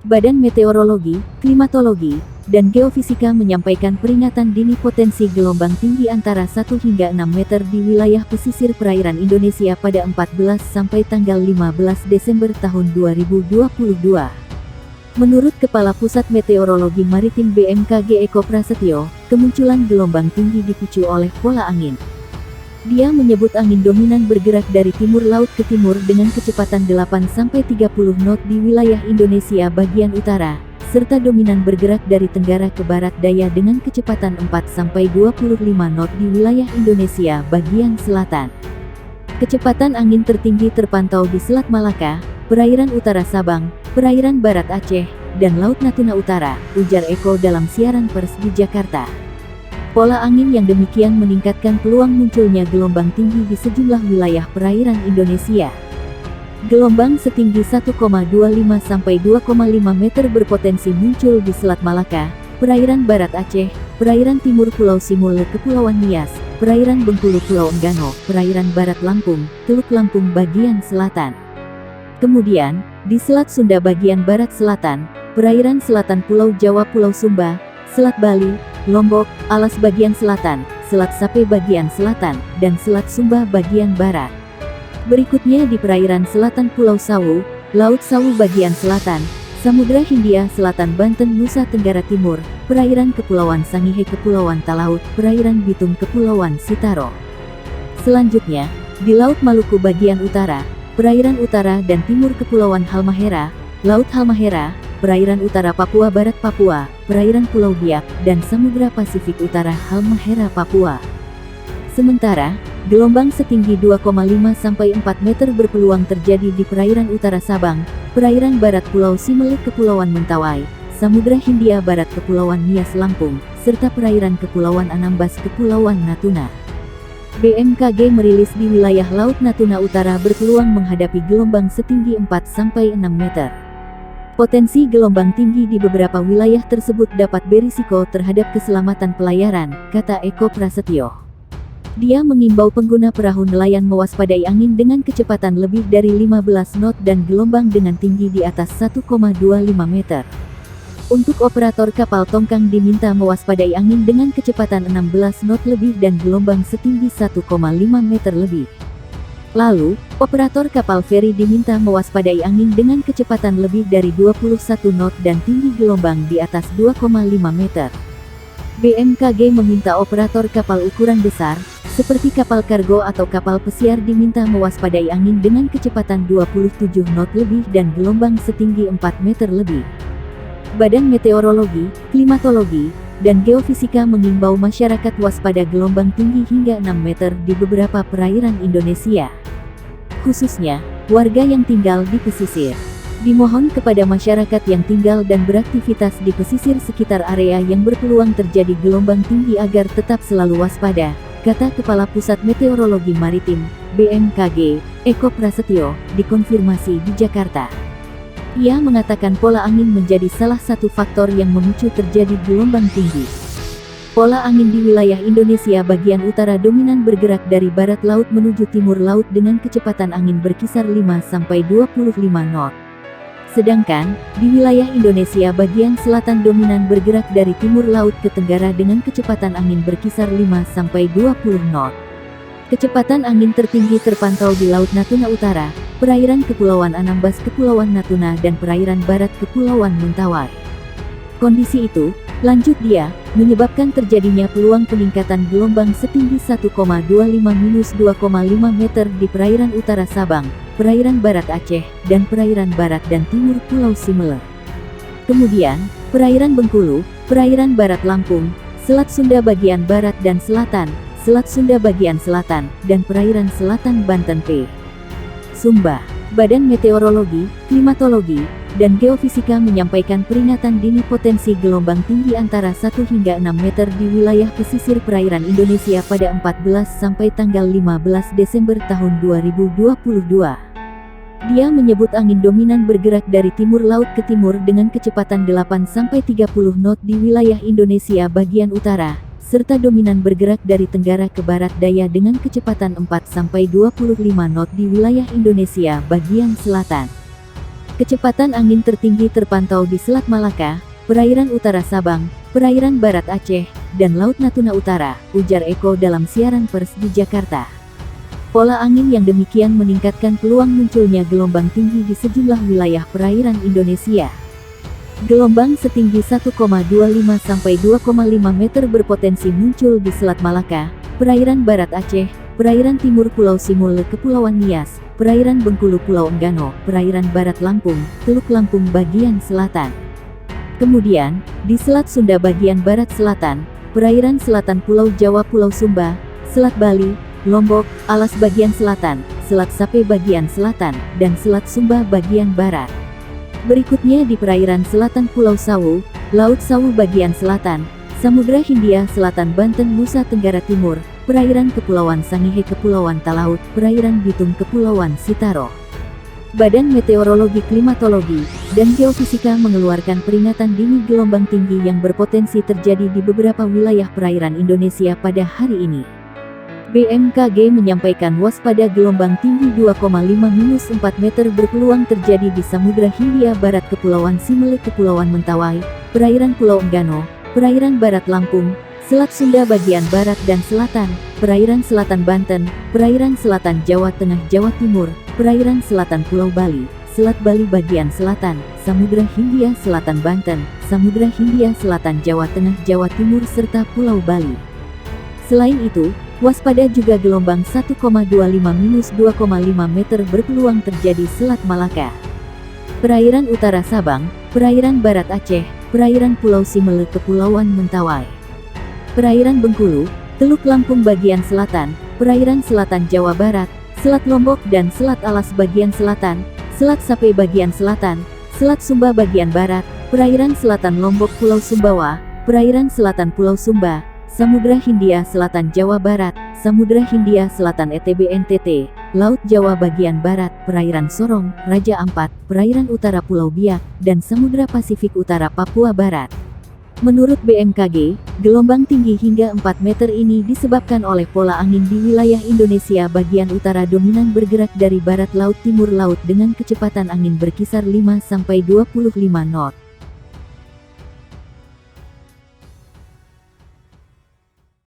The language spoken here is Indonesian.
Badan Meteorologi, Klimatologi, dan Geofisika menyampaikan peringatan dini potensi gelombang tinggi antara 1 hingga 6 meter di wilayah pesisir perairan Indonesia pada 14 sampai tanggal 15 Desember tahun 2022. Menurut Kepala Pusat Meteorologi Maritim BMKG Eko Prasetyo, kemunculan gelombang tinggi dipicu oleh pola angin. Dia menyebut angin dominan bergerak dari timur laut ke timur dengan kecepatan 8-30 knot di wilayah Indonesia bagian utara, serta dominan bergerak dari tenggara ke barat daya dengan kecepatan 4-25 knot di wilayah Indonesia bagian selatan. Kecepatan angin tertinggi terpantau di Selat Malaka, perairan utara Sabang, perairan barat Aceh, dan Laut Natuna Utara, ujar Eko dalam siaran pers di Jakarta. Pola angin yang demikian meningkatkan peluang munculnya gelombang tinggi di sejumlah wilayah perairan Indonesia. Gelombang setinggi 1,25 sampai 2,5 meter berpotensi muncul di Selat Malaka, perairan barat Aceh, perairan timur Pulau Simule Kepulauan Nias, perairan Bengkulu Pulau Enggano, perairan barat Lampung, Teluk Lampung bagian selatan. Kemudian, di Selat Sunda bagian barat selatan, perairan selatan Pulau Jawa Pulau Sumba, Selat Bali, Lombok, Alas bagian selatan, Selat Sape bagian selatan, dan Selat Sumba bagian barat. Berikutnya di perairan selatan Pulau Sawu, Laut Sawu bagian selatan, Samudra Hindia Selatan Banten Nusa Tenggara Timur, perairan Kepulauan Sangihe Kepulauan Talaut, perairan Bitung Kepulauan Sitaro. Selanjutnya, di Laut Maluku bagian utara, perairan utara dan timur Kepulauan Halmahera, Laut Halmahera, perairan utara Papua Barat Papua, perairan Pulau Biak, dan Samudra Pasifik Utara Halmahera Papua. Sementara, gelombang setinggi 2,5 sampai 4 meter berpeluang terjadi di perairan utara Sabang, perairan barat Pulau Simele Kepulauan Mentawai, Samudra Hindia Barat Kepulauan Nias Lampung, serta perairan Kepulauan Anambas Kepulauan Natuna. BMKG merilis di wilayah Laut Natuna Utara berpeluang menghadapi gelombang setinggi 4 sampai 6 meter. Potensi gelombang tinggi di beberapa wilayah tersebut dapat berisiko terhadap keselamatan pelayaran, kata Eko Prasetyo. Dia mengimbau pengguna perahu nelayan mewaspadai angin dengan kecepatan lebih dari 15 knot dan gelombang dengan tinggi di atas 1,25 meter. Untuk operator kapal tongkang diminta mewaspadai angin dengan kecepatan 16 knot lebih dan gelombang setinggi 1,5 meter lebih. Lalu, operator kapal feri diminta mewaspadai angin dengan kecepatan lebih dari 21 knot dan tinggi gelombang di atas 2,5 meter. BMKG meminta operator kapal ukuran besar, seperti kapal kargo atau kapal pesiar diminta mewaspadai angin dengan kecepatan 27 knot lebih dan gelombang setinggi 4 meter lebih. Badan Meteorologi, Klimatologi, dan Geofisika mengimbau masyarakat waspada gelombang tinggi hingga 6 meter di beberapa perairan Indonesia. Khususnya, warga yang tinggal di pesisir. Dimohon kepada masyarakat yang tinggal dan beraktivitas di pesisir sekitar area yang berpeluang terjadi gelombang tinggi agar tetap selalu waspada, kata Kepala Pusat Meteorologi Maritim, BMKG, Eko Prasetyo, dikonfirmasi di Jakarta. Ia mengatakan pola angin menjadi salah satu faktor yang memicu terjadi gelombang tinggi. Pola angin di wilayah Indonesia bagian utara dominan bergerak dari barat laut menuju timur laut dengan kecepatan angin berkisar 5-25 knot. Sedangkan, di wilayah Indonesia bagian selatan dominan bergerak dari timur laut ke tenggara dengan kecepatan angin berkisar 5-20 knot. Kecepatan angin tertinggi terpantau di Laut Natuna Utara, perairan Kepulauan Anambas Kepulauan Natuna dan perairan barat Kepulauan Mentawai. Kondisi itu, lanjut dia, menyebabkan terjadinya peluang peningkatan gelombang setinggi 1,25-2,5 meter di perairan utara Sabang, perairan barat Aceh, dan perairan barat dan timur Pulau Simele. Kemudian, perairan Bengkulu, perairan barat Lampung, Selat Sunda bagian barat dan selatan, Selat Sunda bagian selatan, dan perairan selatan Banten P. Sumba. Badan Meteorologi, Klimatologi, dan Geofisika menyampaikan peringatan dini potensi gelombang tinggi antara 1 hingga 6 meter di wilayah pesisir perairan Indonesia pada 14 sampai tanggal 15 Desember tahun 2022. Dia menyebut angin dominan bergerak dari timur laut ke timur dengan kecepatan 8-30 knot di wilayah Indonesia bagian utara, serta dominan bergerak dari tenggara ke barat daya dengan kecepatan 4-25 knot di wilayah Indonesia bagian selatan. Kecepatan angin tertinggi terpantau di Selat Malaka, perairan utara Sabang, perairan barat Aceh, dan Laut Natuna Utara, ujar Eko dalam siaran pers di Jakarta. Pola angin yang demikian meningkatkan peluang munculnya gelombang tinggi di sejumlah wilayah perairan Indonesia. Gelombang setinggi 1,25 sampai 2,5 meter berpotensi muncul di Selat Malaka, perairan barat Aceh, perairan timur Pulau Simul Kepulauan Nias, perairan Bengkulu Pulau Enggano, perairan barat Lampung, Teluk Lampung bagian selatan. Kemudian, di Selat Sunda bagian barat selatan, perairan selatan Pulau Jawa Pulau Sumba, Selat Bali, Lombok, Alas bagian selatan, Selat Sape bagian selatan, dan Selat Sumba bagian barat. Berikutnya di perairan selatan Pulau Sawu, Laut Sawu bagian selatan, Samudra Hindia Selatan Banten Nusa Tenggara Timur, perairan Kepulauan Sangihe Kepulauan Talaut, perairan Bitung Kepulauan Sitaro. Badan Meteorologi Klimatologi dan Geofisika mengeluarkan peringatan dini gelombang tinggi yang berpotensi terjadi di beberapa wilayah perairan Indonesia pada hari ini. BMKG menyampaikan waspada gelombang tinggi 2,5-4 meter berpeluang terjadi di Samudra Hindia Barat Kepulauan Simele Kepulauan Mentawai, perairan Pulau Enggano, perairan barat Lampung, Selat Sunda bagian barat dan selatan, perairan selatan Banten, perairan selatan Jawa Tengah Jawa Timur, perairan selatan Pulau Bali, Selat Bali bagian selatan, Samudra Hindia Selatan Banten, Samudra Hindia Selatan Jawa Tengah Jawa Timur serta Pulau Bali. Selain itu, waspada juga gelombang 1,25-2,5 meter berpeluang terjadi Selat Malaka, perairan utara Sabang, perairan barat Aceh, perairan Pulau Simele Kepulauan Mentawai, perairan Bengkulu, Teluk Lampung bagian selatan, perairan selatan Jawa Barat, Selat Lombok dan Selat Alas bagian selatan, Selat Sape bagian selatan, Selat Sumba bagian barat, perairan selatan Lombok Pulau Sumbawa, perairan selatan Pulau Sumba, Samudra Hindia Selatan Jawa Barat, Samudra Hindia Selatan ETB NTT, Laut Jawa bagian barat, perairan Sorong, Raja Ampat, perairan utara Pulau Biak, dan Samudra Pasifik Utara Papua Barat. Menurut BMKG, gelombang tinggi hingga 4 meter ini disebabkan oleh pola angin di wilayah Indonesia bagian utara dominan bergerak dari barat laut timur laut dengan kecepatan angin berkisar 5-25 knot.